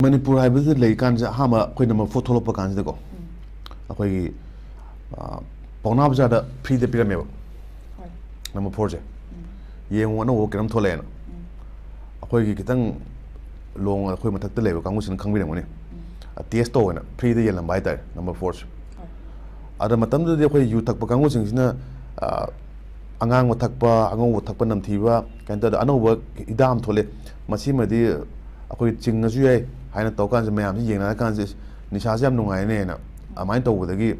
Manipur hai bisi lei kan ja hama koi nama photo lopa kan ja ko akoi pauna bja da free de pyramid ba nama 4 je yeng wana wo kiram thole na akoi gi kitang long akoi mathak te leba kangu sin khangbi ngone test to na free de yelam bai tar number 4 ada matam de akoi yu thak pa kangu sing sina angang thak pa angang thak pa nam thiba kan da anova idam thole masi madi akoi ching asu yai haina to kan mayam si yeng na kan si nisha si yam nungai ne na amai to budagi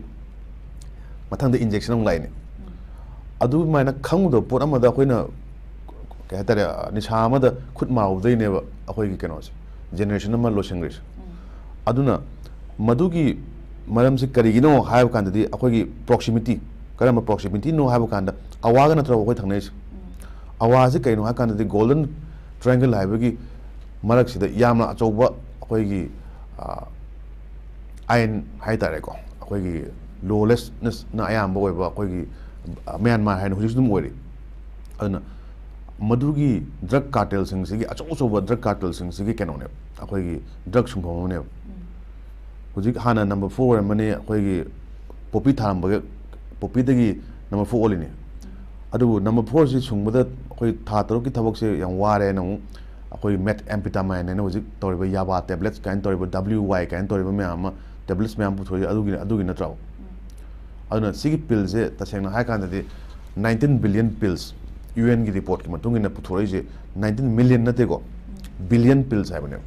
mathang de injection ong lai ne adu mai na khang do pot amada koina ka tare nisha amada khut mau dei ne ba akoi gi keno si generation ma lo singris aduna madugi maram si kari gi no hai kan di akoi gi proximity karama proximity no hai kan da awaga na tro akoi thangnai si awa si kaino ha kan di golden triangle hai ba gi marak sida yamna achouba akoigi ain hai tare ko akoigi lawlessness na ayam boy ba akoigi Myanmar hain hujis dum ori ana madugi drug cartel sing sigi achouba drug cartel sing sigi kenone akoigi drug sumphom ne hujik hana number 4 mane akoigi popi tham ba popi dagi number 4 olini adu number 4 si sungbada akoi tha taro ki thabak se yang ware na akoi met amphetamine ne hojik toriba yaba tablets kain toriba wy kain toriba myam tablets myam puthoi adugi na traw aduna sigi pills je tasengna hai kan de 19 billion pills UN gi report ki matung ina puthoi je 19 million na te go billion pills hai bane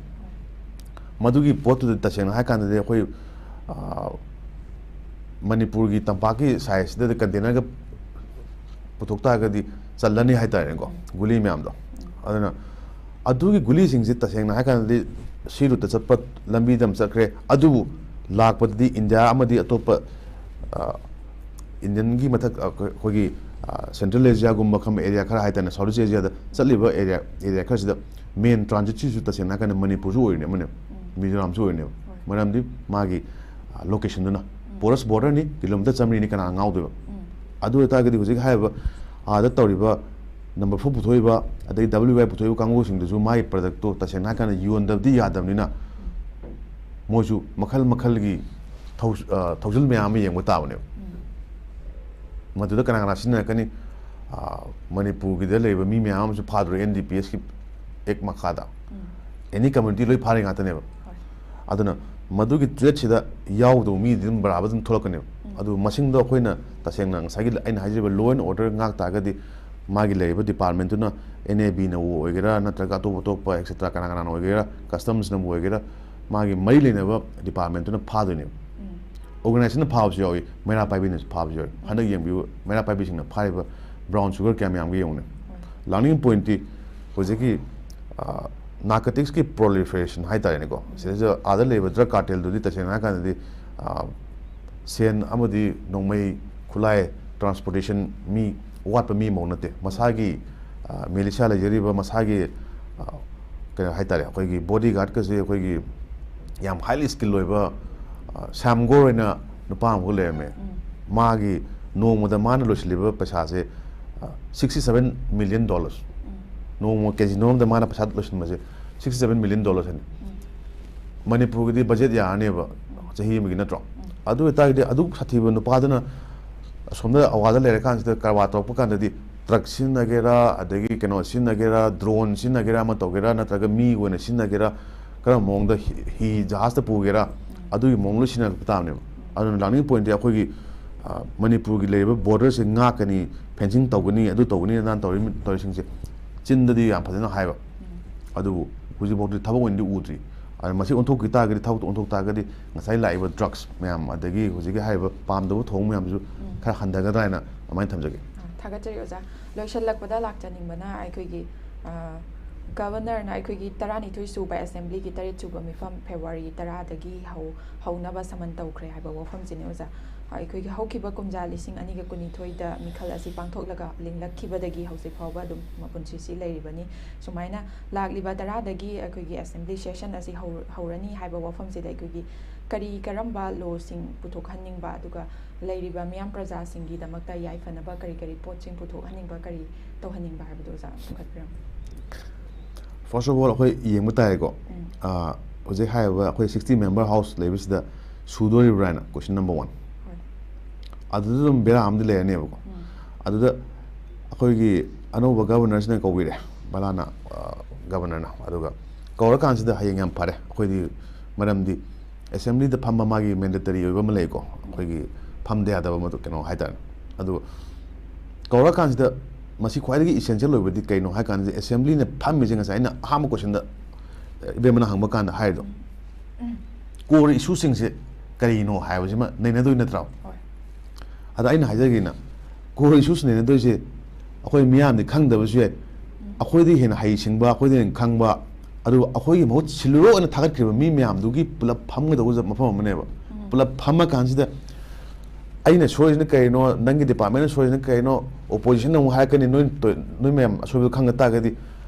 madugi pot de tasengna hai kan de akoi Manipur gi tampaki size de container ga puthokta ga di chalani hai ta ko guli myam do aduna adugi guli sing sit tasengna ha kan di siru ta chatpat lambi dam chakre adubu lakpat di India amadi atopa Indian gi mathak khogi Central Asia gumba kham area khara haitana South Asia da chaliba area khara sida main transit chi su tasengna kan Manipur su oine mane Mizoram su oine manam di magi location duna porous border ni kilometer chamri ni kana ngau do adu ta ga di hujik haiba ada tawriba number 4 puthoi adai wy puthoi kangu sing du mai product to tasena kana yon dabdi yadam ni na moju makhal gi thousand me am yeng bata ne madu da kana sin kani Manipur gi de leba mi me am su phadro NDPS ki ek makhada any community loi phari ngata ne aduna madu gi threat sida yaw do mi dim baraba dum tholakane adu masing do khoina tasengna sagi aina hajiba law and order ngak ta ga di magi leba department tu na NAB na wo oigera na traga to pa etc kana oigera customs na wo oigera magi mai le na ba department tu na phadu ne organization na phau joi mera pai business phau joi hana yeng bi mera pai business na phai ba brown sugar kam yam gi yong ne learning point ti hojeki narcotics ki proliferation hai ta ne ko se other labor drug cartel du di tasena kan di sen amadi nongmai khulai transportation mi what pa mi mo nate masagi militia la jeriba masagi ka haitare akoi gi bodyguard ka se akoi gi yam highly skilled loiba samgor na nupa mo le me magi no mo da man lo sliba paisa se $67 million no mo casino da mana paisa lo shin $67 million hen Manipur gi budget ya ne ba chahi mi na tro adu ta gi adu sathi ba nupa da na somda awada le kan se karwa to pa kan di truck sin nagera adagi keno sin nagera drone sin nagera ma to gera na traga mi wona sin nagera kara mong da hi jahaz ta pu gera adu mong lu sin ta ne adu learning point ya khoi gi Manipur gi leba border se nga kani fencing to gani adu to gani nan to sing se chin da di yam phadena haiba adu huji bok di thabong indi udri and masi on thok kita ga thau on thok ta ga di ngasai lai ba drugs mayam adagi huji gi haiba pam da thong mayam ju khara handa ga daina amai thamjage thaga chari oja loisal lak pada lak chaning bana ai khoi gi governor na ai khoi gi 12 suba assembly gi 3 suba mifam February 10 dagi hauna ba saman tawkhre haiba wafam jini oja ai khoi gi haukiba kumja lising ani ga kuni thoi da mikhal asi pangthok laga linglakhiba dagi hausi phawba dum mapunsi si leiribani sumaina lakliba 10 dagi ai khoi gi assembly session asi haurani haiba wafam si dai khoi gi kari karamba law sing puthok hanning ba duga leiriba miyam praja singi damakta yai fanaba kari pot sing puthok hanning ba kari to hanning ba haiba do za khatpram first of all khoi yeng mutai ko ꯍꯧꯖꯤꯛ ꯍꯥꯏꯔꯤꯕ ꯑꯩꯈꯣꯏ 60 member house ꯂꯩꯕꯁꯤꯗ ꯁꯨꯗꯣꯔꯤꯕ꯭ꯔꯥ ꯍꯥꯏꯅ question number 1 ꯑꯗꯨꯗ ꯑꯗꯨꯝ ꯕꯦꯔꯥ ꯑꯃꯗꯤ ꯂꯩꯔꯅꯦꯕꯀꯣ ꯑꯗꯨꯗ ꯑꯩꯈꯣꯏꯒꯤ ꯑꯅꯧꯕ ꯒꯕꯔꯅꯔꯁꯤꯅ ꯀꯧꯕꯤꯔꯦ ꯕꯂꯥꯅ ꯒꯕꯔꯅꯔꯅ ꯑꯗꯨꯒ ꯀꯧꯔꯀꯥꯟꯁꯤꯗ ꯍꯌꯦꯡ ꯌꯥꯝ ꯐꯔꯦ ꯑꯩꯈꯣꯏꯗꯤ ꯃꯔꯝꯗꯤ ꯑꯦꯁꯦꯝꯕ꯭ꯂꯤꯗ ꯐꯝꯕ ꯃꯥꯒꯤ ꯃꯦꯟꯗꯦꯇꯔꯤ ꯑꯣꯏꯕ ꯑꯃ ꯂꯩꯀꯣ ꯑꯩꯈꯣꯏꯒꯤ ꯐꯝꯗ ꯌꯥꯗꯕ ꯀꯩꯅꯣ ꯍꯥꯏꯇꯥꯔꯦ ꯑꯗꯨ ꯀꯧꯔꯀꯥꯟꯁꯤꯗ ꯃꯁꯤ ꯈ꯭ꯋꯥꯏꯗꯒꯤ ꯏꯁꯦꯟꯁꯤꯌꯦꯜ ꯑꯣꯏꯕꯗꯤ ꯀꯩꯅꯣ ꯍꯥꯏ ꯀꯥꯟꯗ ꯑꯦꯁꯦꯝꯕ꯭ꯂꯤꯅ ꯐꯝꯃꯤꯁꯦ ꯉꯁꯥꯏ ꯑꯩꯅ ꯑꯍꯥꯟꯕ ꯀꯣꯏꯁꯟꯗ ꯏꯕꯦꯝꯃꯅ ꯍꯪꯕ ꯀꯥꯟꯗ ꯍꯥꯏꯔꯤꯗꯣ ꯀꯣꯔ ꯏꯁꯨꯁꯤꯡꯁꯦ ꯀꯔꯤꯅꯣ ꯍꯥꯏꯕꯁꯤꯃ ꯅꯩꯅꯗꯣꯏ ꯅꯠꯇ꯭ꯔꯣ ꯑꯗ ꯑꯩꯅ ꯍꯥꯏꯖꯒꯦꯅ ꯀꯣꯔ ꯏꯁꯨꯁ ꯅꯩꯅꯗꯣꯏꯁꯦ ꯑꯩꯈꯣꯏ ꯃꯤꯌꯥꯝꯗꯤ ꯈꯪꯗꯕꯁꯨ ꯌꯥꯏ ꯑꯩꯈꯣꯏꯗꯤ ꯍꯦꯟꯅ ꯍꯩꯁꯤꯡꯕ ꯑꯩꯈꯣꯏꯗꯤ ꯍꯦꯟꯅ ꯈꯪꯕ ꯑꯗꯨꯒ ꯑꯩꯈꯣꯏꯒꯤ ꯃꯍꯨꯠ ꯁꯤꯜꯂꯨꯔꯣꯅ ꯊꯥꯒꯠꯈ꯭ꯔꯤꯕ ꯃꯤ ꯃꯌꯥꯝꯗꯨꯒꯤ ꯄꯨꯂꯞ ꯐꯝꯒꯗꯧꯕ ꯃꯐꯝ ꯑꯃꯅꯦꯕ ꯄꯨꯂꯞ ꯐꯝꯃ ꯀꯥꯟꯁꯤꯗ ꯑꯩꯅ ꯁꯣꯏꯔꯤꯁꯤꯅ ꯀꯔꯤꯅꯣ ꯅꯪꯒꯤ ꯗꯤꯄꯥꯔꯠꯃꯦꯟꯅ ꯁꯣꯏꯔꯤꯁꯤꯅ ꯀꯔꯤꯅꯣ ꯑꯣꯄꯣꯖꯤꯁꯟꯅ ꯑꯃꯨꯛ ꯍꯥꯏꯔꯛꯀꯅꯤ ꯅꯣꯏ ꯃꯌꯥꯝ ꯑꯁꯣꯏꯕꯗꯣ ꯈꯪꯉ ꯇꯥꯔꯒꯗꯤ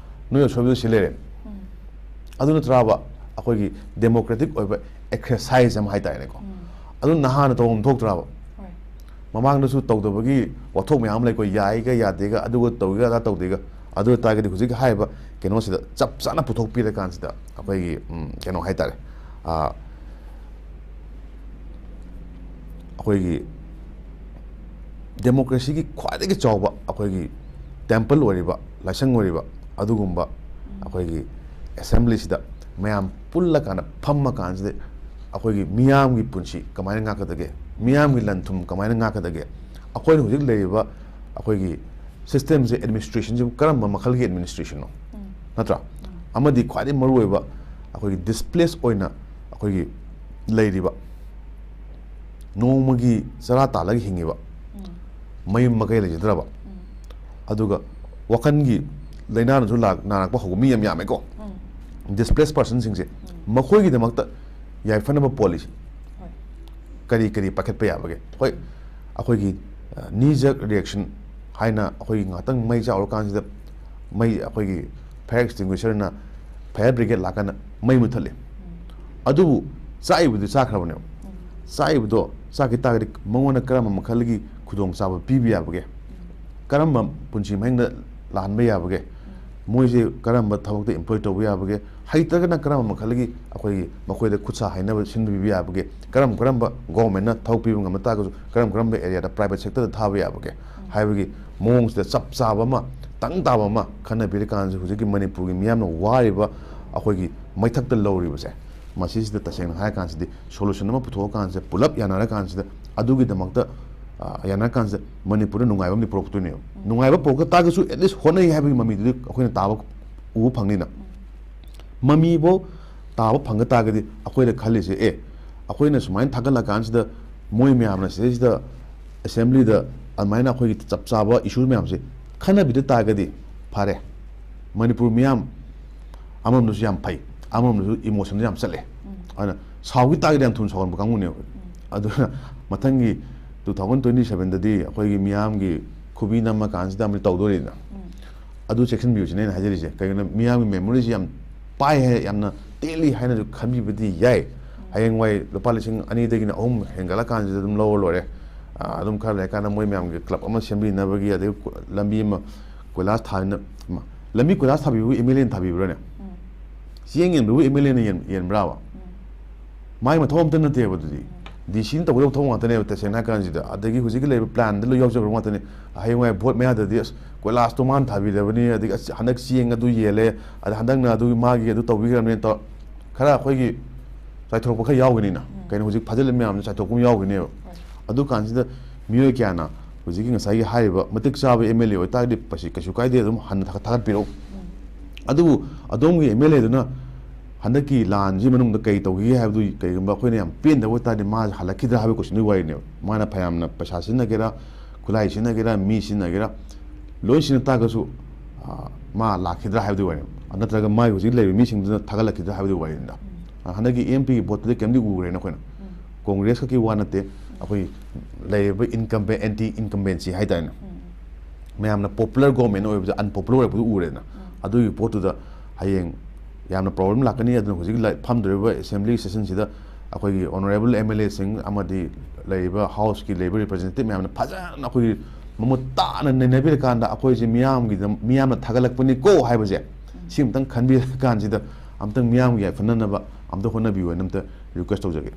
ꯅꯣꯏ ꯑꯁꯣꯏꯕꯗꯣ ꯁꯤ ꯂꯩꯔꯦ ꯑꯗꯨ ꯅꯠꯇ꯭ꯔꯕ ꯑꯩꯈꯣꯏꯒꯤ ꯗꯦꯃꯣꯀ꯭ꯔꯦꯇꯤꯛ ꯑꯣꯏꯕ ꯑꯦꯛꯁꯔꯁꯥꯏꯖ ꯑꯃ ꯍꯥꯏꯇꯥꯔꯦꯅꯦꯀꯣ ꯑꯗꯨ ꯅꯍꯥꯟꯅ ꯇꯧꯐꯝ ꯊꯣꯛꯇ꯭ꯔꯕ ꯃꯃꯥꯡꯗꯁꯨ ꯇꯧꯗꯕꯒꯤ ꯋꯥꯊꯣꯛ ꯃꯌꯥꯝ ꯂꯩꯀꯣ ꯌꯥꯏꯒ ꯌꯥꯗꯦꯒ ꯑꯗꯨꯒ ꯇꯧꯒꯦꯒ ꯑꯗꯥ ꯇꯧꯗꯦꯒ ꯑꯗꯨ ꯑꯣꯏꯇꯥꯔꯒꯗꯤ ꯍꯧꯖꯤꯛ ꯍꯥꯏꯔꯤꯕ ꯀꯩꯅꯣꯁꯤꯗ ꯆꯞ ꯆꯥꯅ ꯄꯨꯊꯣꯛꯄꯤꯔꯀꯥꯟꯁꯤꯗ ꯑꯩꯈꯣꯏꯒꯤ ꯀꯩꯅꯣ ꯍꯥꯏꯇꯥꯔꯦ ꯑꯩꯈꯣꯏꯒꯤ ꯗꯦꯃꯣꯀ꯭ꯔꯦꯁꯤꯒꯤ ꯈ꯭ꯋꯥꯏꯗꯒꯤ ꯆꯥꯎꯕ ꯑꯩꯈꯣꯏꯒꯤ ꯇꯦꯝꯄꯜ ꯑꯣꯏꯔꯤꯕ ꯂꯥꯏꯁꯪ ꯑꯣꯏꯔꯤꯕ ꯑꯗꯨꯒꯨꯝꯕ ꯑꯩꯈꯣꯏꯒꯤ ꯑꯦꯁꯦꯝꯕ꯭ꯂꯤꯁꯤꯗ ꯃꯌꯥꯝ ꯄꯨꯜꯂꯀꯥꯟꯗ ꯐꯝꯃ ꯀꯥꯟꯁꯤꯗ ꯑꯩꯈꯣꯏꯒꯤ ꯃꯤꯌꯥꯝꯒꯤ ꯄꯨꯟꯁꯤ ꯀꯃꯥꯏꯅ ꯉꯥꯛꯀꯗꯒꯦ ꯃꯤꯌꯥꯝꯒꯤ ꯂꯟ ꯊꯨꯝ ꯀꯃꯥꯏꯅ ꯉꯥꯛꯀꯗꯒꯦ ꯑꯩꯈꯣꯏꯅ ꯍꯧꯖꯤक ꯂꯩꯔꯤꯕ ꯑꯩꯈꯣꯏꯒꯤ ꯁꯤꯁꯇꯦꯝꯁꯦ ꯑꯦꯗꯃꯤꯅꯤꯁꯇ꯭ꯔꯦꯁꯟꯁꯤꯕꯨ ꯀꯔꯝꯕ ꯃꯈꯜꯒꯤ ꯑꯦꯗꯃꯤꯅꯤꯁꯇ꯭ꯔꯦꯁꯟꯅꯣ ꯅꯠꯇ꯭ꯔꯥ ꯑꯃꯗꯤ ꯈ꯭ꯋꯥꯏꯗꯒꯤ ꯃꯔꯨꯑꯣꯏꯕ ꯑꯩꯈꯣꯏꯒꯤ ꯗꯤꯁꯄ꯭ꯂꯦꯁ ꯑꯣꯏꯅ ꯑꯩꯈꯣꯏꯒꯤ ꯂꯩꯔꯤꯕ ꯅꯣꯡꯃꯒꯤ ꯆꯔꯥ ꯇꯥꯜꯂꯒ ꯍꯤꯡꯉꯤꯕ ꯃꯌꯨꯝ ꯃꯀꯩ ꯂꯩꯖꯗ꯭ꯔꯕ ꯑꯗꯨꯒ ꯋꯥꯈꯜꯒꯤ ꯂꯥꯏꯅꯥꯅꯁꯨ ꯅꯥꯔꯛꯄ ꯍꯧꯕ ꯃꯤ ꯌꯥꯝ ꯌꯥꯝꯃꯦꯀꯣ ꯗꯤꯁꯄ꯭ꯂꯦꯁ ꯄꯔꯁꯟꯁꯤꯡꯁꯦ ꯃꯈꯣꯏꯒꯤꯗꯃꯛꯇ ꯌꯥꯏꯐꯅꯕ ꯄꯣꯂꯤꯁꯤ ꯀꯔꯤ ꯀꯔꯤ ꯄꯥꯏꯈꯠꯄ ꯌꯥꯕꯒꯦ ꯍꯣꯏ ꯑꯩꯈꯣꯏꯒꯤ ꯅꯤꯖꯛ ꯔꯤꯌꯦꯛꯁꯟ ꯍꯥꯏꯅ ꯑꯩꯈꯣꯏꯒꯤ ꯉꯥꯛꯇꯪ ꯃꯩ ꯆꯥꯎꯔꯀꯥꯟꯁꯤꯗ ꯃꯩ ꯑꯩꯈꯣꯏꯒꯤ ꯐꯥꯌꯔ ꯑꯦꯛꯁꯇꯤꯡꯒꯨꯏꯁꯔꯅ ꯐꯥꯌꯔ ꯕ꯭ꯔꯤꯒꯦꯗ ꯂꯥꯛꯀꯥꯟꯗ ꯃꯩ ꯃꯨꯠꯊꯠꯂꯤ ꯑꯗꯨꯕꯨ ꯆꯥꯛꯏꯕꯗꯤ ꯆꯥꯈ꯭ꯔꯕꯅꯦꯕ ꯆꯥꯛꯏꯕꯗꯣ ꯆꯥꯈꯤ ꯇꯥꯔꯒꯗꯤ ꯃꯉꯣꯟꯗ ꯀꯔꯝꯕ ꯃꯈꯜꯒꯤ ꯈꯨꯗꯣꯡꯆꯥꯕ ꯄꯤꯕ ꯌꯥꯕꯒꯦ ꯀꯔꯝꯕ ꯄꯨꯟꯁꯤ ꯃꯍꯤꯡꯗ ꯂꯥꯛꯍꯟꯕ ꯌꯥꯕꯒꯦ ꯃꯣꯏꯁꯦ ꯀꯔꯝꯕ ꯊꯕꯛꯇ ꯏꯝꯄ꯭ꯂꯣꯏ ꯇꯧꯕ ꯌꯥꯕꯒꯦ ꯍꯩꯇ꯭ꯔꯒꯅ ꯀꯔꯝꯕ ꯃꯈꯜꯒꯤ ꯑꯩꯈꯣꯏꯒꯤ ꯃꯈꯣꯏꯗ ꯈꯨꯠꯁꯥ ꯍꯩꯅꯕ ꯁꯤꯟꯕꯤꯕ ꯌꯥꯕꯒꯦ ꯀꯔꯝꯕ ꯒꯣꯔꯃꯦꯟꯅ ꯊꯕꯛ ꯄꯤꯕ ꯉꯝꯕ ꯇꯥꯔꯒꯁꯨ ꯀꯔꯝꯕ ꯑꯦꯔꯤꯌꯥꯗ ꯄ꯭ꯔꯥꯏꯚꯦꯠ ꯁꯦꯛꯇꯔꯗ ꯊꯥꯕ ꯌꯥꯕꯒꯦ ꯍꯥꯏꯕꯒꯤ ꯃꯑꯣꯡꯁꯤꯗ ꯆꯞ ꯆꯥꯕ ꯑꯃ ꯇꯪ ꯇꯥꯕ ꯑꯃ ꯈꯟꯅꯕꯤꯔꯀꯥꯟꯁꯤꯗ ꯍꯧꯖꯤꯛꯀꯤ ꯃꯅꯤꯄꯨꯔꯒꯤ ꯃꯤꯌꯥꯝꯅ ꯋꯥꯔꯤꯕ ꯑꯩꯈꯣꯏꯒꯤ ꯃꯩꯊꯛꯇ ꯂꯧꯔꯤꯕꯁꯦ ꯃꯁꯤꯁꯤꯗ ꯇꯁꯦꯡꯅ ꯍꯥꯏꯔꯀꯥꯟꯁꯤꯗꯤ ꯁꯣꯂꯨꯁꯟ ꯑꯃ ꯄꯨꯊꯣꯛꯑꯀꯥꯟꯁꯤꯗ ꯄꯨꯂꯞ ꯌꯥꯅꯔꯀꯥꯟꯁꯤꯗ ꯑꯗꯨꯒꯤꯗꯃꯛꯇ ꯌꯥꯅꯔꯀꯥꯟꯁꯤꯗ ꯃꯅꯤꯄꯨꯔꯗ ꯅꯨꯡꯉꯥꯏꯕ ꯑꯃꯗꯤ ꯄꯨꯔꯛꯇꯣꯏꯅꯦꯕ ꯅꯨꯡꯉꯥꯏꯕ ꯄꯨꯔꯛꯇ ꯇꯥꯔꯒꯁꯨ ꯑꯦꯠꯂꯤꯁ ꯍꯣꯠꯅꯩ ꯍꯥꯏꯕꯒꯤ ꯃꯃꯤꯗꯨꯗꯤ ꯑꯩꯈꯣꯏꯅ ꯇꯥꯕ ꯎꯕ ꯐꯪꯅꯤꯅ ꯃꯃꯤꯐꯥꯎ ꯇꯥꯕ ꯐꯪꯒ ꯇꯥꯔꯒꯗꯤ ꯑꯩꯈꯣꯏꯅ ꯈꯜꯂꯤꯁꯦ ꯑꯩꯈꯣꯏꯅ ꯁꯨꯃꯥꯏꯅ ꯊꯥꯒꯠꯂꯀꯥꯟꯁꯤꯗ ꯃꯣꯏ ꯃꯌꯥꯝꯅ ꯁꯤꯗꯩꯁꯤꯗ ꯑꯦꯁꯦꯝꯕ꯭ꯂꯤꯗ ꯑꯗꯨꯃꯥꯏꯅ ꯑꯩꯈꯣꯏꯒꯤ ꯆꯞ ꯆꯥꯕ ꯏꯁꯨ ꯃꯌꯥꯝꯁꯦ ꯈꯟꯅꯕꯤꯗ ꯇꯥꯔꯒꯗꯤ ꯐꯔꯦ ꯃꯅꯤꯄꯨꯔ ꯃꯤꯌꯥꯝ ꯑꯃꯔꯣꯝꯗꯁꯨ ꯌꯥꯝ ꯐꯩ ꯑꯃꯔꯣꯝꯗꯁꯨ ꯏꯃꯣꯁꯟꯁꯨ ꯌꯥꯝ ꯆꯠꯂꯦ ꯑꯗꯨꯅ ꯁꯥꯎꯈꯤ ꯇꯥꯔꯒꯗꯤ ꯌꯥꯝ ꯊꯨꯅ ꯁꯥꯎꯒꯟꯕ ꯀꯥꯡꯕꯨꯅꯦꯕ ꯑꯗꯨꯅ ꯃꯊꯪꯒꯤ 2027ꯗꯗꯤ ꯑꯩꯈꯣꯏꯒꯤ ꯃꯤꯌꯥꯝꯒꯤ ꯈꯨꯕꯤ ꯅꯝꯃ ꯀꯥꯟꯁꯤꯗ ꯑꯃ ꯇꯧꯗꯣꯔꯤꯗꯅ ꯑꯗꯨ ꯆꯦꯛꯁꯤꯟꯕꯤꯌꯨꯁꯤꯅ ꯑꯩꯅ ꯍꯥꯏꯖꯔꯤꯁꯦ ꯀꯩꯒꯤꯅꯣ ꯃꯤꯌꯥꯝꯒꯤ ꯃꯦꯃꯣꯔꯤꯁꯤ ꯌꯥꯝ ꯄꯥꯏ ꯌꯥꯝꯅ ꯇꯦꯜꯂꯤ ꯍꯥꯏꯅꯁꯨ ꯈꯟꯕꯤꯕꯗꯤ ꯌꯥꯏ ꯍꯌꯦꯡꯋꯥꯏ ꯂꯨꯄꯥ 2,000-3,000 ꯍꯦꯟꯒꯠꯂꯀꯥꯟꯁꯤꯗ ꯑꯗꯨꯝ ꯂꯧꯔ ꯂꯣꯏꯔꯦ ꯑꯗꯨꯝ ꯈꯔ ꯂꯩꯔꯀꯥꯟꯗ ꯃꯣꯏ ꯃꯌꯥꯝꯒꯤ ꯀ꯭ꯂꯕ ꯑꯃ ꯁꯦꯝꯕꯤꯅꯕꯒꯤ ꯑꯗꯒꯤ ꯂꯝꯕꯤ ꯑꯃ ꯀꯣꯏꯂꯥꯁ ꯊꯥꯅ ꯂꯝꯕꯤ ꯀꯣꯏꯂꯥꯁ ꯊꯥꯕꯤꯕꯨ MLAꯅ ꯊꯥꯕꯤꯕ꯭ꯔꯥꯅꯦ ꯆꯦꯡ ꯌꯦꯟꯕꯕꯨ MLAꯅ ꯌꯦꯟꯕ꯭ꯔꯥꯕ ꯃꯥꯒꯤ ꯃꯊꯧ ꯑꯝꯇ ꯅꯠꯇꯦꯕ ꯑꯗꯨꯗꯤ DCꯅ ꯇꯧꯒꯗꯕ ꯊꯕꯛ ꯉꯥꯛꯇꯅꯦꯕ ꯇꯁꯦꯡꯅ ꯍꯥꯏꯔꯀꯥꯟꯁꯤꯗ ꯑꯗꯒꯤ ꯍꯧꯖꯤꯛꯀꯤ ꯂꯩꯔꯤꯕ ꯄ꯭ꯂꯥꯟꯗ ꯂꯣꯏ ꯌꯥꯎꯖꯈ꯭ꯔꯕ ꯉꯥꯛꯇꯅꯦ ꯍꯌꯦꯡꯋꯥꯏ ꯚꯣꯠ ꯃꯌꯥꯗꯗꯤ ꯀꯣꯏꯂꯥꯁꯇꯣ ꯃꯥꯅ ꯊꯥꯕꯤꯗꯕꯅꯤ ꯑꯗꯒꯤ ꯍꯟꯗꯛ ꯆꯦꯡ ꯑꯗꯨ ꯌꯦꯜꯂꯦ ꯑꯗ ꯍꯟꯗꯛꯅ ꯑꯗꯨꯒꯤ ꯃꯥꯒꯤ ꯑꯗꯨ ꯇꯧꯕꯤꯈ꯭ꯔꯕꯅꯦ ꯈꯔ ꯑꯩꯈꯣꯏꯒꯤ ꯆꯥꯏꯊꯣꯔꯛꯄ ꯈꯔ ꯌꯥꯎꯒꯅꯤꯅ ꯀꯩꯅꯣ ꯍꯧꯖꯤꯛ ꯐꯥꯖꯤꯜꯂꯤꯕ ꯃꯌꯥꯝꯁꯦ ꯆꯥꯏꯊꯣꯛꯄ ꯑꯃ ꯌꯥꯎꯒꯅꯦꯕ ꯑꯗꯨ ꯀꯥꯟꯁꯤꯗ ꯃꯤꯑꯣꯏ ꯀꯌꯥꯅ ꯍꯧꯖꯤꯛꯀꯤ ꯉꯁꯥꯏꯒꯤ ꯍꯥꯏꯔꯤꯕ ꯃꯇꯤꯛ ꯆꯥꯕ MLA ꯑꯣꯏꯇꯥꯔꯒꯗꯤ ꯀꯩꯁꯨ ꯀꯥꯏꯗꯦ ꯑꯗꯨꯝ ꯍꯟꯅ ꯊꯥꯒꯠꯄꯤꯔꯛꯎ ꯑꯗꯨꯕꯨ ꯑꯗꯣꯝꯒꯤ MLAꯗꯨꯅ ꯍꯟꯗꯛꯀꯤ ꯂꯥꯟꯁꯤ ꯃꯅꯨꯡꯗ ꯀꯩ ꯇꯧꯈꯤꯒꯦ ꯍꯥꯏꯕꯗꯨ ꯀꯩꯒꯨꯝꯕ ꯑꯩꯈꯣꯏꯅ ꯌꯥꯝ ꯄꯦꯟꯗꯕ ꯑꯣꯏꯇꯥꯔꯗꯤ ꯃꯥꯁꯦ ꯍꯜꯂꯛꯈꯤꯗ꯭ꯔꯥ ꯍꯥꯏꯕ ꯀꯣꯏꯁꯟꯗꯨꯒꯤ ꯋꯥꯔꯤꯅꯦꯕ ꯃꯥꯅ ꯐꯌꯥꯝꯅ ꯄꯩꯁꯥ ꯁꯤꯖꯤꯟꯅꯒꯦꯔꯥ ꯈꯨꯠꯂꯥꯏ ꯁꯤꯖꯤꯟꯅꯒꯦꯔꯥ ꯃꯤ ꯁꯤꯖꯤꯟꯅꯒꯦꯔꯥ ꯂꯣꯏ ꯁꯤꯖꯤꯟꯅ ꯇꯥꯔꯒꯁꯨ ꯃꯥ ꯂꯥꯛꯈꯤꯗ꯭ꯔꯥ ꯍꯥꯏꯕꯗꯨꯒꯤ ꯋꯥꯔꯤꯅꯦꯕ ꯅꯠꯇ꯭ꯔꯒ ꯃꯥꯒꯤ ꯍꯧꯖꯤꯛ ꯂꯩꯔꯤꯕ ꯃꯤꯁꯤꯡꯗꯨꯅ ꯊꯥꯒꯠꯂꯛꯈꯤꯗ꯭ꯔꯥ ꯍꯥꯏꯕꯗꯨꯒꯤ ꯋꯥꯔꯤꯅꯤꯗ ꯍꯟꯗꯛꯀꯤ AMPꯒꯤ ꯚꯣꯠꯇꯨꯗꯤ ꯀꯩꯝꯇ ꯎꯈ꯭ꯔꯦꯅ ꯑꯩꯈꯣꯏꯅ ꯀꯣꯡꯒ꯭ꯔꯦꯁ ꯈꯛꯀꯤ ꯋꯥ ꯅꯠꯇꯦ ꯑꯩꯈꯣꯏ ꯂꯩꯔꯤꯕ ꯑꯦꯟꯇꯤ ꯏꯟꯀꯝꯕꯦꯟꯁꯤ ꯍꯥꯏꯇꯥꯔꯦꯅꯦ ꯃꯌꯥꯝꯅ ꯄꯣꯄꯨꯂꯔ ꯒꯣꯔꯃꯦꯟ ꯑꯣꯏꯕꯗ ꯑꯟꯄꯣꯄꯨꯂꯔ ꯑꯣꯏꯕꯗꯨ ꯎꯔꯦꯗꯅ ꯑꯗꯨꯒꯤ ꯄꯣꯠꯇꯨꯗ ꯍꯌꯦꯡ ꯌꯥꯝꯅ ꯄ꯭ꯔꯣꯕ꯭ꯂꯦꯝ ꯂꯥꯛꯀꯅꯤ ꯑꯗꯨꯅ ꯍꯧꯖꯤꯛ ꯐꯝꯗꯣꯔꯤꯕ ꯑꯦꯁꯦꯝꯕ꯭ꯂꯤ ꯁꯦꯁꯟꯁꯤꯗ ꯑꯩꯈꯣꯏꯒꯤ ꯑꯣꯅꯔꯦꯕꯜ MLAꯁꯤꯡ ꯑꯃꯗꯤ ꯂꯩꯔꯤꯕ ꯍꯥꯎꯁꯀꯤ ꯂꯩꯔꯤꯕ ꯔꯤꯄ꯭ꯔꯖꯦꯟꯇꯦꯇꯤꯚ ꯃꯌꯥꯝꯅ ꯐꯖꯅ ꯑꯩꯈꯣꯏꯒꯤ ꯃꯃꯨꯠ ꯇꯥꯅ ꯅꯩꯅꯕꯤꯔꯀꯥꯟꯗ ꯑꯩꯈꯣꯏꯁꯦ ꯃꯤꯌꯥꯝꯅ ꯊꯥꯒꯠꯂꯛꯄꯅꯤꯀꯣ ꯍꯥꯏꯕꯁꯦ ꯁꯤ ꯑꯃꯇꯪ ꯈꯟꯕꯤꯔꯀꯥꯟꯁꯤꯗ ꯑꯝꯇꯪ ꯃꯤꯌꯥꯝꯒꯤ ꯌꯥꯏꯐꯅꯅꯕ ꯑꯝꯇ ꯍꯣꯠꯅꯕꯤꯌꯨ ꯍꯥꯏꯅ ꯑꯝꯇ ꯔꯤꯀ꯭ꯋꯦꯁ ꯇꯧꯖꯒꯦ